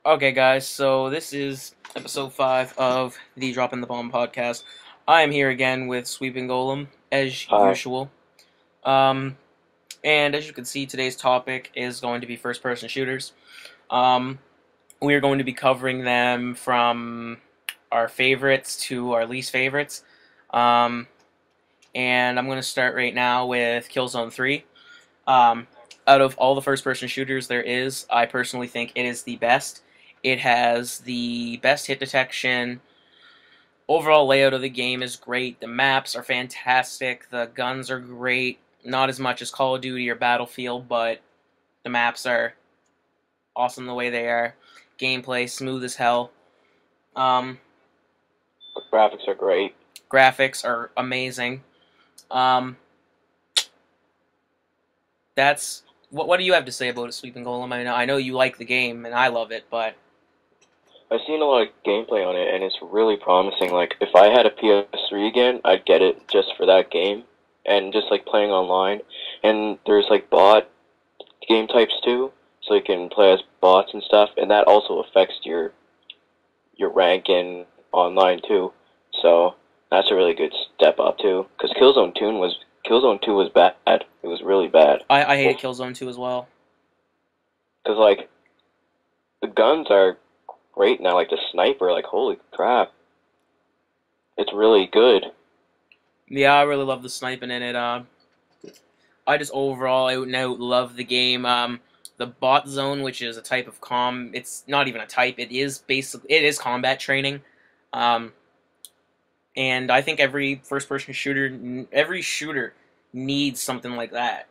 Okay, guys, so this is episode 5 of the Drop in the Bomb podcast. I am here again with Sweeping Golem, as Hi. usual. Um, and as you can see, today's topic is going to be first person shooters. Um, we are going to be covering them from our favorites to our least favorites. Um, and I'm going to start right now with Killzone 3. Um, Out of all the first-person shooters there is, I personally think it is the best. It has the best hit detection. Overall layout of the game is great. The maps are fantastic. The guns are great. Not as much as Call of Duty or Battlefield, but the maps are awesome the way they are. Gameplay smooth as hell. Um, The graphics are great. Graphics are amazing. Um, that's what do you have to say about it, Sweeping Golem? I know you like the game and I love it, but I've seen a lot of gameplay on it, and it's really promising. Like, if I had a PS3 again, I'd get it just for that game, and just like playing online. And there's like bot game types too, so you can play as bots and stuff, and that also affects your rank in online too. So that's a really good step up too. Because Killzone 2 was bad. It was really bad. I Well, hated Killzone 2 as well. because like the guns are great now. Like the sniper, like holy crap, it's really good. Yeah, I really love the sniping in it. I just overall out and out love the game. The bot zone, which is a type of it's not even a type. It is combat training. Um, and I think every shooter needs something like that.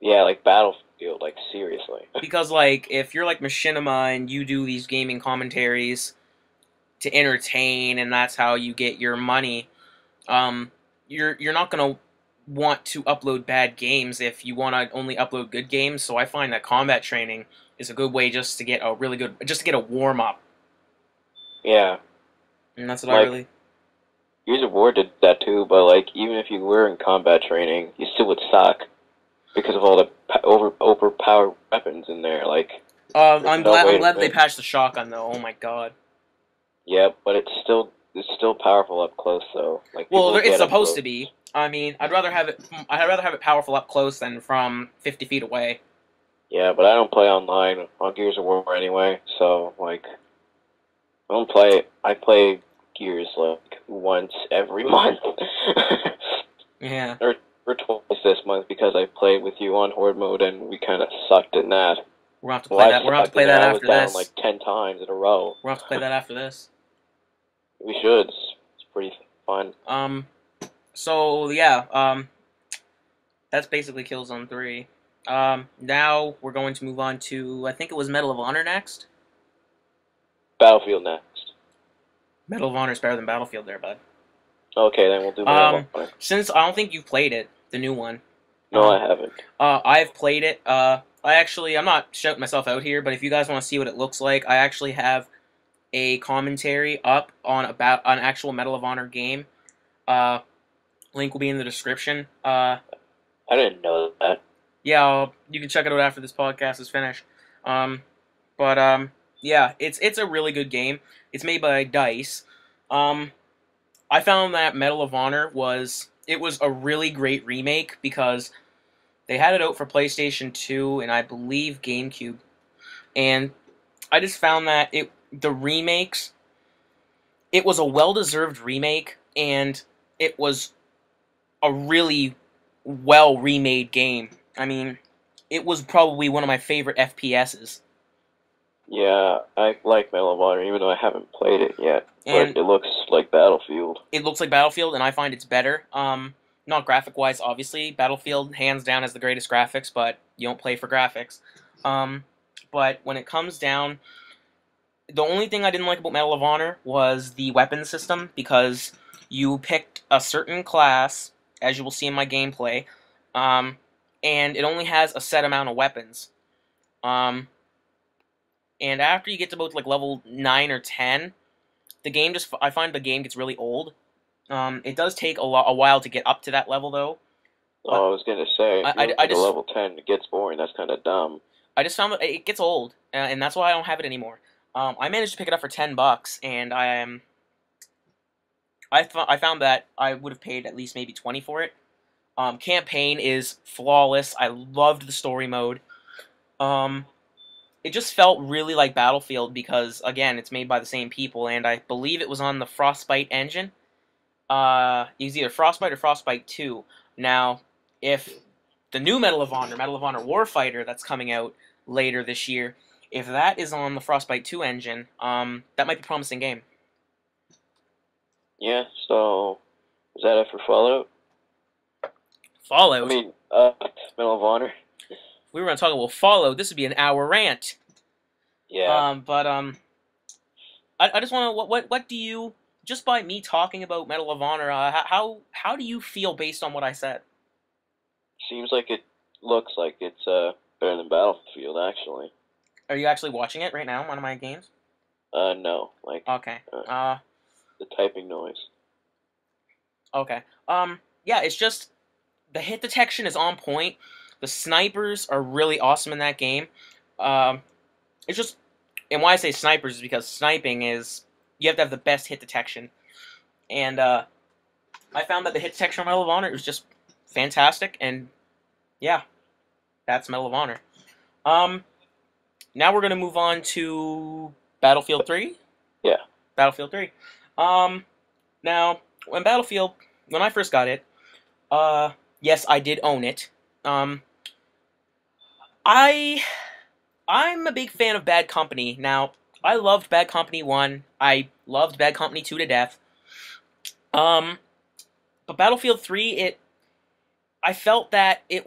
Yeah, like Battlefield, like seriously. Because like if you're like Machinima and you do these gaming commentaries to entertain, and that's how you get your money, um, you're not gonna want to upload bad games if you want to only upload good games. So I find that combat training is a good way just to get a warm up, Yeah, and that's what I like really. Gears of War did that too. But like even if you were in combat training, you still would suck because of all the overpowered weapons in there. Like there's I'm no glad way to they win. patched the shotgun though. Oh my god. Yeah, but it's still powerful up close though. Like Well, people it's get up supposed close. to be. I mean, I'd rather have it powerful up close than from 50 feet away. Yeah, but I don't play online on Gears of War anyway. So like I don't play. I play Gears like once every month, Yeah, or twice this month because I played with you on Horde mode and we kind of sucked in that. we're gonna have to Well, play I that. We're gonna have to sucked play in that that. I was after down this. like 10 times in a row. We're gonna have to play that after this. We should. It's pretty fun. Um. So yeah. That's basically Killzone 3. Now we're going to move on to, I think it was Medal of Honor next. Battlefield next. Medal of Honor is better than Battlefield there, bud. Okay, then we'll do Medal of Um, Honor. since I don't think you've played it, the new one. No, Um, I haven't. I've played it. I'm not shouting myself out here, but if you guys want to see what it looks like, I actually have a commentary up on about an actual Medal of Honor game. Uh, Link will be in the description. I didn't know that. Yeah, you can check it out after this podcast is finished. Um, but yeah, it's a really good game. It's made by Dice. Um, I found that Medal of Honor was a really great remake because they had it out for PlayStation 2 and I believe GameCube, and I just found that the remakes it was a well deserved remake, and it was a really well remade game. I mean, it was probably one of my favorite FPSs. Yeah, I like Medal of Honor even though I haven't played it yet. But And it looks like Battlefield. it looks like Battlefield, and I find it's better. Not graphic wise, obviously. Battlefield, hands down, has the greatest graphics, but you don't play for graphics. Um, but when it comes down, the only thing I didn't like about Medal of Honor was the weapon system, because you picked a certain class, as you will see in my gameplay, um, and it only has a set amount of weapons. Um, and after you get to about like level 9 or 10, I find the game gets really old. It does take a while to get up to that level though, but Oh, I was gonna say, if you I, went I to just level 10, it gets boring. That's kind of dumb. I just found that it gets old, and that's why I don't have it anymore. I managed to pick it up for $10, and I found that I would have paid at least maybe 20 for it. Campaign is flawless. I loved the story mode. Um, it just felt really like Battlefield because, again, it's made by the same people, and I believe it was on the Frostbite engine. It was either Frostbite or Frostbite 2. Now, if the new Medal of Honor Warfighter that's coming out later this year, if that is on the Frostbite 2 engine, that might be a promising game. Yeah, so is that it for Fallout? I Fallout. mean, Medal of Honor. If we were going to talk about Fallout, this would be an hour rant. Yeah, But I just want to what do you just by me talking about Medal of Honor? How do you feel based on what I said? seems like it looks like it's better than Battlefield actually. Are you actually watching it right now? One of my games. No, like Okay. the typing noise. Okay. Yeah, it's just the hit detection is on point. The snipers are really awesome in that game. Um, it's just, and why I say snipers is because sniping is you have to have the best hit detection, and I found that the hit detection on Medal of Honor was just fantastic, and yeah, that's Medal of Honor. Um, Now we're gonna move on to Battlefield 3. Yeah. Battlefield 3. Um, Now when I first got it, yes, I did own it. Um, I I'm a big fan of Bad Company. Now, I loved Bad Company 1. I loved Bad Company 2 to death. Um, but Battlefield 3, I felt that it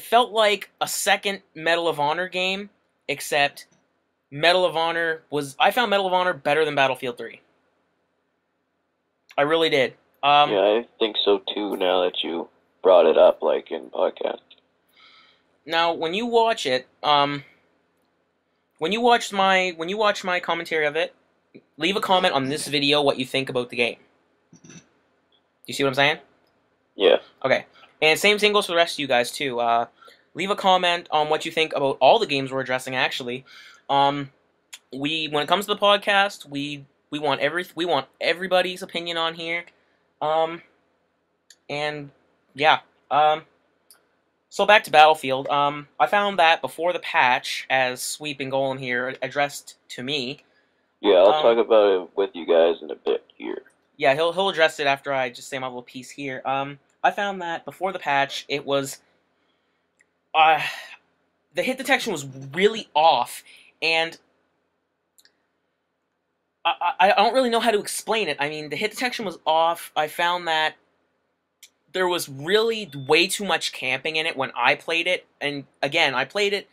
felt like a second Medal of Honor game, except I found Medal of Honor better than Battlefield 3. I really did. Yeah, I think so too. Now that you brought it up, like in podcast. Now, when you watch it, when you watch my commentary of it, leave a comment on this video what you think about the game. You see what I'm saying? Yeah. Okay. And same thing goes for the rest of you guys too. Leave a comment on what you think about all the games we're addressing. Actually, when it comes to the podcast, we want everybody's opinion on here. And yeah. So back to Battlefield. I found that before the patch, as Sweeping Golem here addressed to me. Yeah, I'll talk about it with you guys in a bit here. Yeah, he'll address it after I just say my little piece here. I found that before the patch, it was the hit detection was really off, and I don't really know how to explain it. I mean, the hit detection was off. I found that there was really way too much camping in it when I played it, and again, I played it.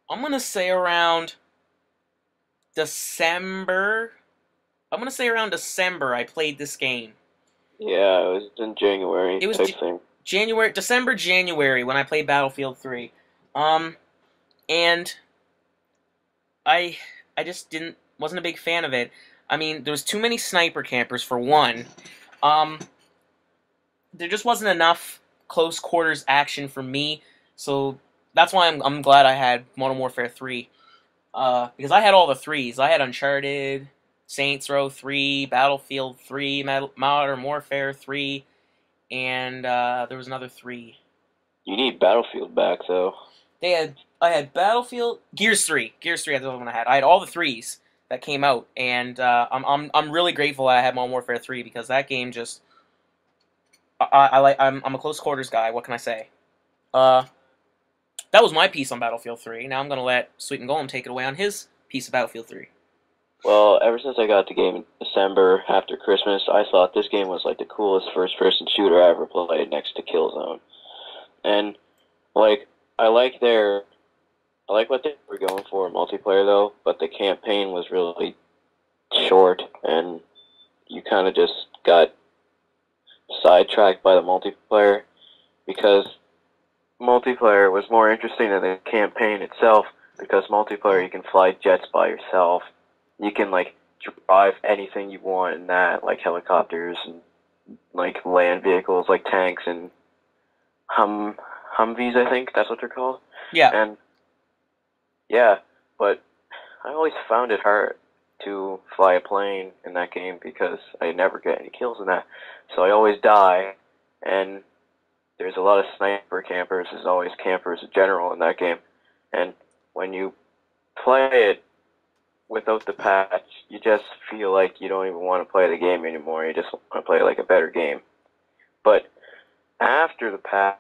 I'm gonna say around December. I played this game. Yeah, it was in January. It was type thing. January when I played Battlefield 3. And I just wasn't a big fan of it. I mean, there was too many sniper campers for one. There just wasn't enough close quarters action for me. So that's why I'm glad I had Modern Warfare 3. Because I had all the threes. I had Uncharted, Saints Row 3, Battlefield 3, Modern Warfare 3, and there was another 3. You need Battlefield back though. I had Battlefield, Gears 3. Gears 3 is the other one I had. I had all the threes that came out, and I'm really grateful that I had Modern Warfare 3 because that game just I'm a close quarters guy. What can I say? That was my piece on Battlefield 3. Now I'm gonna let Sweet and Golem take it away on his piece of Battlefield 3. Well, ever since I got the game in December after Christmas, I thought this game was like the coolest first-person shooter I ever played next to Killzone. And like I like what they were going for in multiplayer though, but the campaign was really short and you kind of just got sidetracked by the multiplayer because multiplayer was more interesting than the campaign itself because multiplayer you can fly jets by yourself. You can like drive anything you want in that, like helicopters and like land vehicles like tanks and Humvees, I think that's what they're called. Yeah. And yeah, but I always found it hard to fly a plane in that game because I never get any kills in that. So I always die, and there's a lot of sniper campers. There's always campers in general in that game. And when you play it without the patch, you just feel like you don't even want to play the game anymore. You just want to play like a better game. But after the patch,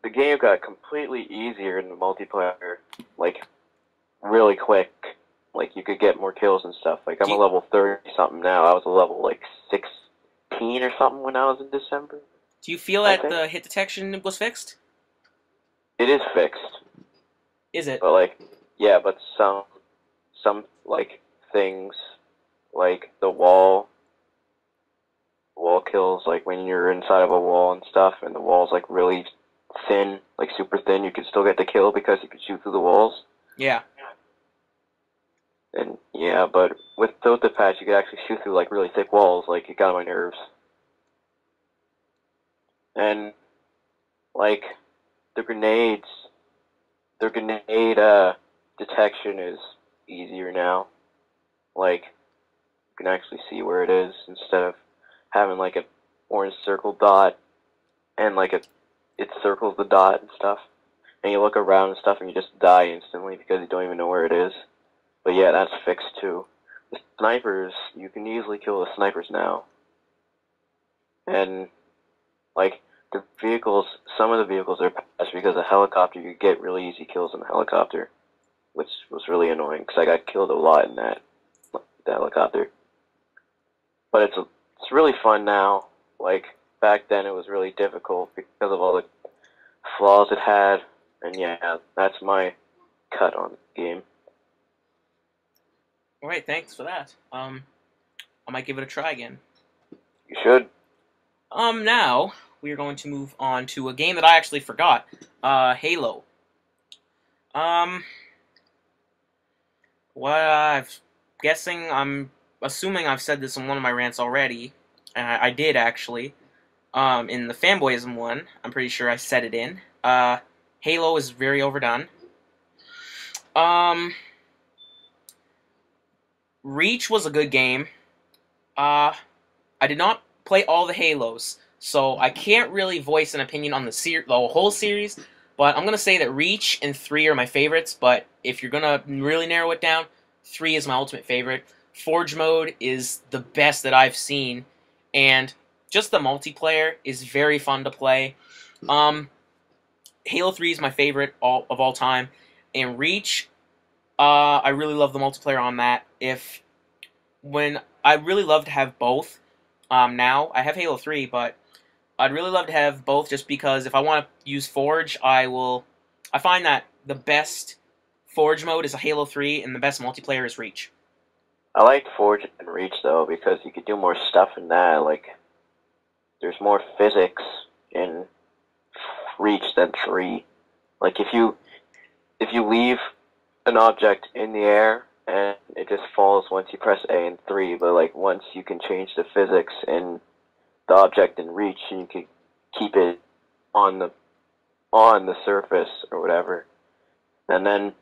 the game got completely easier in the multiplayer, like really quick. Like you could get more kills and stuff. Like I'm Do a you, level 30 something now. I was a level like 16 or something when I was in December, do you feel I that think. the hit detection was fixed? It is fixed, Is it? but like yeah, but some like things like the wall kills, like when you're inside of a wall and stuff, and the wall's like really thin, like super thin, you can still get the kill because you can shoot through the walls. Yeah. And yeah, but without the patch, you could actually shoot through like really thick walls. Like it got on my nerves. And like the grenades, the grenade detection is easier now. Like you can actually see where it is instead of having like a orange circle dot and like it circles the dot and stuff. And you look around and stuff and you just die instantly because you don't even know where it is. But yeah, that's fixed too. The snipers, you can easily kill the snipers now. And like the vehicles, some of the vehicles are patched because a helicopter, you get really easy kills in the helicopter, which was really annoying because I got killed a lot in the helicopter. But it's really fun now. Like back then, it was really difficult because of all the flaws it had. And yeah, that's my cut on the game. All right. Thanks for that. I might give it a try again. You should. Now we are going to move on to a game that I actually forgot. Halo. Um, what I'm assuming I've said this in one of my rants already. I did actually. In the fanboyism one, I'm pretty sure I said it in. Halo is very overdone. Um, Reach was a good game. I did not play all the Halos, so I can't really voice an opinion on the whole series. But I'm gonna say that Reach and 3 are my favorites. But if you're gonna really narrow it down, 3 is my ultimate favorite. Forge mode is the best that I've seen, and just the multiplayer is very fun to play. Um, Halo 3 is my favorite of all time, and Reach, I really love the multiplayer on that. When I really love to have both. Now I have Halo 3, but I'd really love to have both just because if I want to use Forge, I find that the best Forge mode is a Halo 3, and the best multiplayer is Reach. I liked Forge and Reach though because you could do more stuff in that. Like there's more physics in Reach than 3. Like if you leave an object in the air and it just falls once you press A in 3, but like once you can change the physics in the object in Reach and you can keep it on the surface or whatever. And then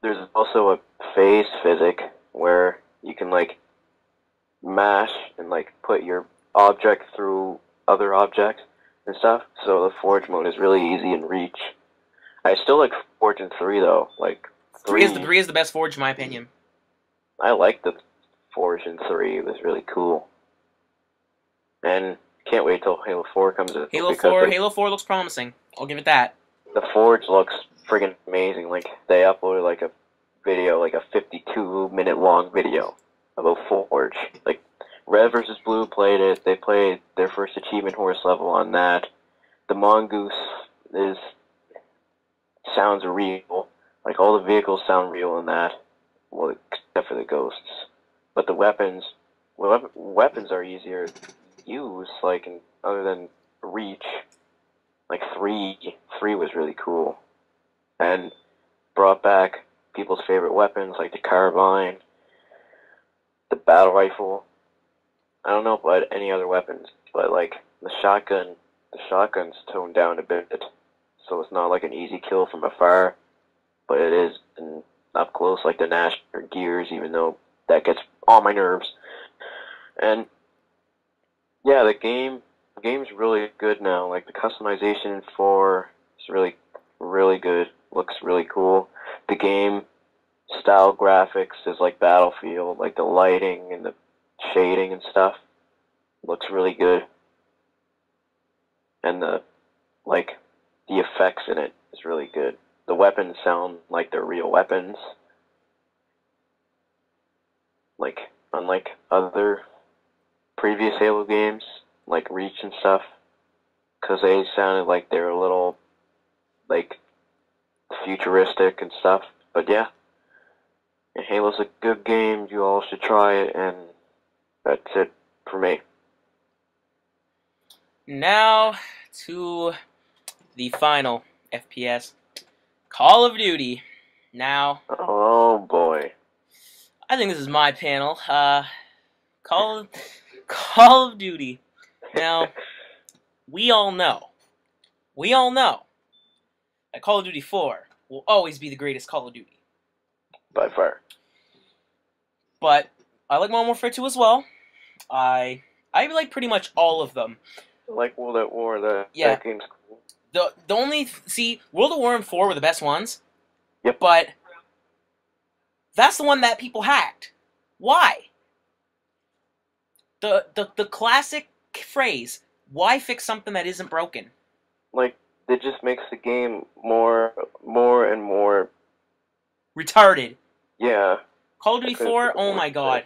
there's also a phase physic where you can like mash and like put your object through other objects and stuff. So the Forge mode is really easy in Reach. I still like Forge in 3 though. Like 3, 3 is the best Forge in my opinion. I like the Forge in 3. It was really cool. And can't wait till Halo 4 comes out because Halo 4 looks promising. I'll give it that. the Forge looks friggin' amazing. Like they uploaded like a video, like a 52-minute long video about Forge. Like Red vs. Blue played it. They played their first achievement horse level on that. The Mongoose sounds real. Like all the vehicles sound real in that. Well, except for the ghosts. But the weapons are easier to use. Like other than Reach, like 3 was really cool, and brought back people's favorite weapons like the carbine, the battle rifle. I don't know about any other weapons, but like the shotgun's toned down a bit. so it's not like an easy kill from afar, but it is up close like the Nash or Gears, even though that gets on my nerves. And yeah, the game's really good now. Like the customization for is really good. Looks really cool. The game style graphics is like Battlefield, like the lighting and the shading and stuff looks really good. And the effects in it is really good. The weapons sound like they're real weapons, like unlike other previous Halo games, like Reach and stuff, because they sounded like they were a little like futuristic and stuff. But yeah, Halo's a good game. You all should try it, and that's it for me. Now to the final FPS, Call of Duty. Now, Oh boy. I think this is my panel. Call Call of Duty. Now, we all know that Call of Duty 4 will always be the greatest Call of Duty. By far. But I like Modern Warfare 2 as well. I like pretty much all of them. Like World at War, Yeah. that game's cool. The only World at War and 4 were the best ones. Yep. But that's the one that people hacked. Why? The classic phrase, why fix something that isn't broken? Like, it just makes the game more and more. Retarded. Yeah. Call of Duty 4, oh my god.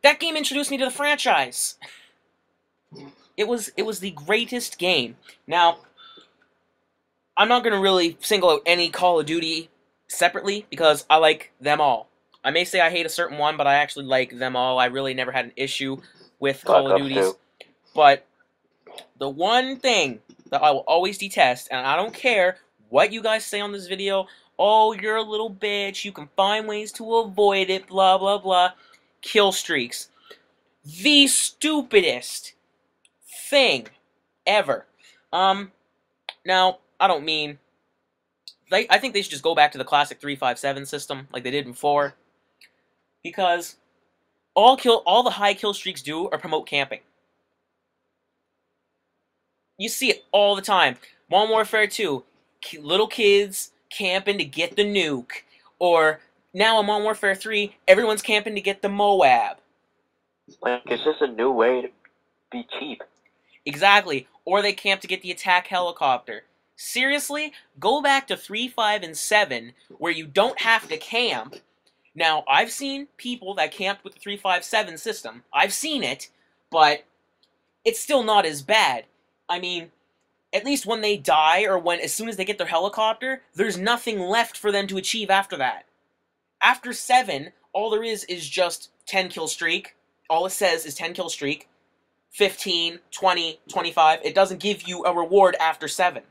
That game introduced me to the franchise. It was the greatest game. Now, I'm not going to really single out any Call of Duty separately because I like them all. I may say I hate a certain one, but I actually like them all. I really never had an issue with Call of Duties. But the one thing that I will always detest, and I don't care what you guys say on this video, oh, you're a little bitch, you can find ways to avoid it, blah, blah, blah, kill streaks. The stupidest thing ever. Now, I don't mean... I think they should just go back to the classic 3-5-7 system, like they did before. Because all the high kill streaks do are promote camping. You see it all the time. Modern Warfare 2, little kids camping to get the nuke. Or, now in Modern Warfare 3, everyone's camping to get the Moab. Like, it's just a new way to be cheap. Exactly. Or they camp to get the attack helicopter. Seriously? Go back to 3, 5, and 7, where you don't have to camp. Now, I've seen people that camped with the 3-5-7 system. I've seen it, but it's still not as bad. I mean, at least when they die, or as soon as they get their helicopter, there's nothing left for them to achieve after that. After 7, all there is just 10 kill streak. All it says is 10 kill streak. 15, 20, 25. It doesn't give you a reward after 7.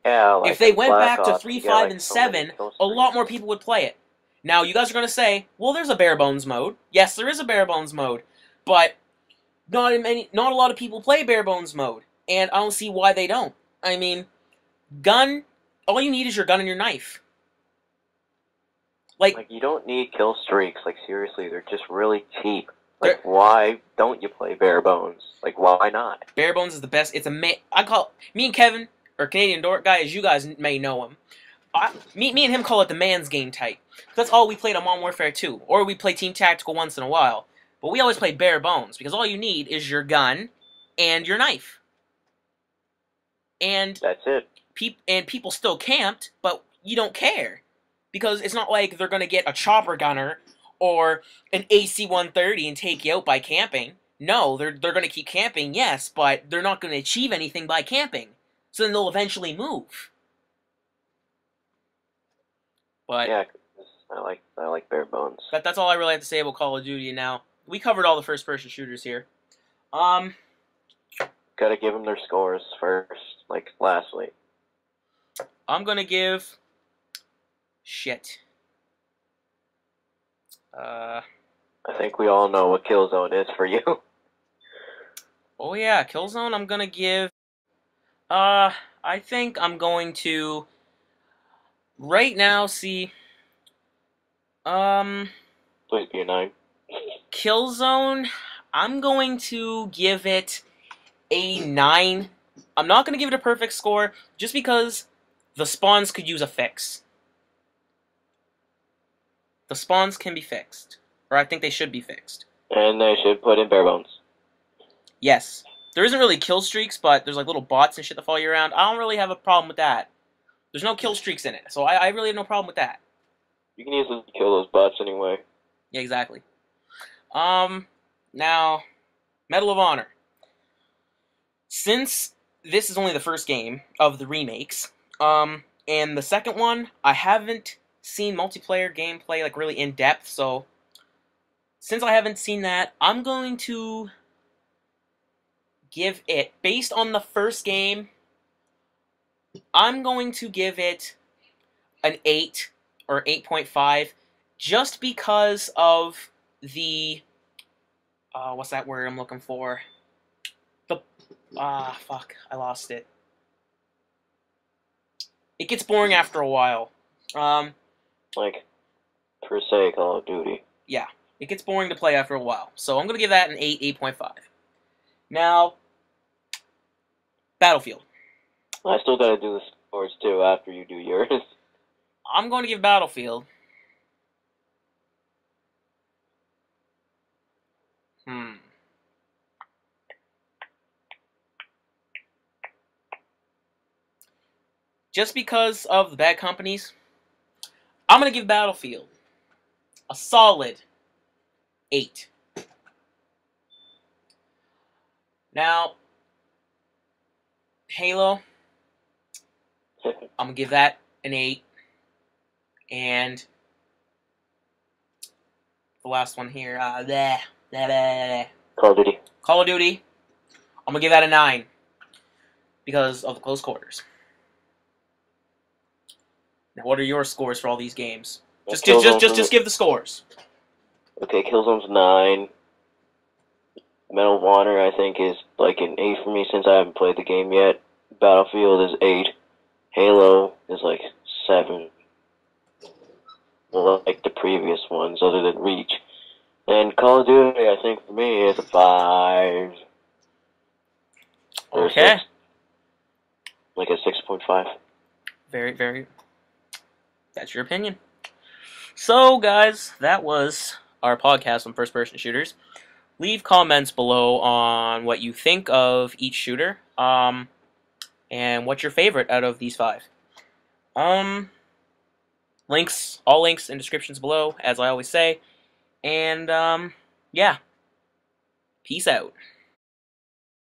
Yeah, like if they went Black back to Ops, 3, 5, like, and so many 7, kill a lot streaks. more people would play it. Now, you guys are going to say, well, there's a bare bones mode. Yes, there is a bare bones mode. But not a lot of people play bare bones mode. And I don't see why they don't. I mean, all you need is your gun and your knife. Like, you don't need kill streaks. Like, seriously, they're just really cheap. Like, why don't you play bare bones? Like, why not? Bare bones is the best. It's me and Kevin, or Canadian Dork Guy, as you guys may know him. Me and him call it the man's game type. That's all we played on Modern Warfare 2. Or we play Team Tactical once in a while. But we always play bare bones, because all you need is your gun and your knife. And that's it. People still camped, but you don't care. Because it's not like they're going to get a chopper gunner or an AC-130 and take you out by camping. No, they're going to keep camping, yes, but they're not going to achieve anything by camping. So then they'll eventually move. But yeah, I like bare bones. That's all I really have to say about Call of Duty now. We covered all the first-person shooters here. Gotta give them their scores first, like last week. I'm gonna give... Shit. I think we all know what Killzone is for you. Oh yeah, Killzone, I'm gonna give I think I'm going to right now see. Um, Please be a 9. Killzone. I'm going to give it a 9. I'm not going to give it a perfect score just because the spawns could use a fix. The spawns can be fixed, or I think they should be fixed. And they should put in bare bones. Yes. There isn't really kill streaks, but there's like little bots and shit that follow you around. I don't really have a problem with that. There's no kill streaks in it, so I really have no problem with that. You can easily kill those bots anyway. Yeah, exactly. Now, Medal of Honor. Since this is only the first game of the remakes, and the second one, I haven't seen multiplayer gameplay like really in depth, so since I haven't seen that, I'm going to give it, based on the first game, I'm going to give it an 8 or 8.5 just because of the what's that word I'm looking for? The fuck, I lost it. It gets boring after a while. Like, per se, Call of Duty. Yeah, it gets boring to play after a while. So I'm gonna give that an 8, 8.5. Now, Battlefield. I still gotta do the scores too after you do yours. I'm going to give Battlefield. Just because of the bad companies, I'm going to give Battlefield a solid 8. Now, Halo, I'm going to give that an 8. And the last one here, Call of Duty. Call of Duty, I'm going to give that a 9 because of the close quarters. Now, what are your scores for all these games? Just give the scores. Okay, Killzone's 9. Medal of Honor, I think, is like an 8 for me since I haven't played the game yet. Battlefield is 8. Halo is like 7. Well, like the previous ones, other than Reach. And Call of Duty, I think, for me, is a 5. Or Okay. 6. Like a 6.5. Very, very... That's your opinion. So, guys, that was our podcast on first-person shooters. Leave comments below on what you think of each shooter, and what's your favorite out of these 5. Links, all links in descriptions below, as I always say. And, yeah. Peace out.